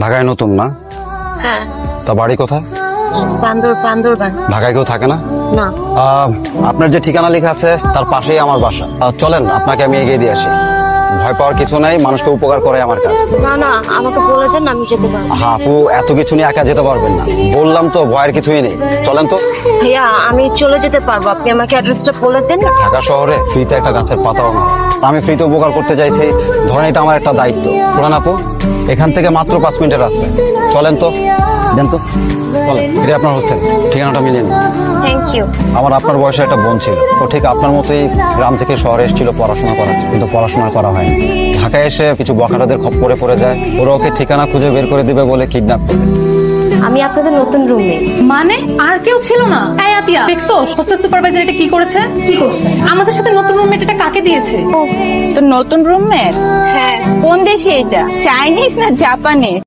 ঢাকায় নতুন না? হ্যাঁ। তা বাড়ি কোথায়? বান্দরবান। ঢাকায় কেউ থাকে না? না। আপনার যে ঠিকানা লেখা আছে তার পাশেই আমার বাসা। চলেন আপনাকে আমি এগিয়ে দিয়ে আসি। ভয় পাওয়ার কিছু নাই, মানুষকে উপকার করে আমার কাজ। না না, আমাকে বলে দেন, আমি যেতে পারবো। আপু এত কিছু নিয়ে একা যেতে পারবেন না, বললাম তো ভয়ের কিছুই নেই। চলেন তো। ভাইয়া, আমি চলে যেতে পারবো, আপনি আমাকে অ্যাড্রেসটা বলে দেন। ঢাকা শহরে ফ্রিতে একটা গাছের পাতাও না। আমি ফ্রিতে উপকার করতে চাইছি, ধরেন এটা আমার একটা দায়িত্ব। পুরান আপু, এখান থেকে মাত্র 5 মিনিটের রাস্তা। চলেন তো, দেন তো। বলেন, এটা আপনার হোস্টেল, ঠিকানাটা মিলিয়ে নিন। Thank you. আমার আপনার বয়সে একটা বোন ছিল, ও ঠিক আপনার মতোই গ্রাম থেকে শহরে এসেছিল পড়াশোনা করার, কিন্তু পড়াশোনা করা হয়নি। ঢাকায় এসে কিছু বখাটাদের খপ্পরে পড়ে যায়, ওরা ওকে ঠিকানা খুঁজে বের করে দিবে বলে কিডন্যাপ করে। আমি আপনাদের নতুন রুমমেট। মানে আর কেউ ছিল না? এই আতিয়া, দেখছো হোস্টেল সুপারভাইজার এটা কি করেছে? কি করছে? আমাদের সাথে নতুন রুমমেট এটা কাকে দিয়েছে? তো নতুন রুমমেট? হ্যাঁ। কোন দেশে এটা? চাইনিজ না জাপানিজ?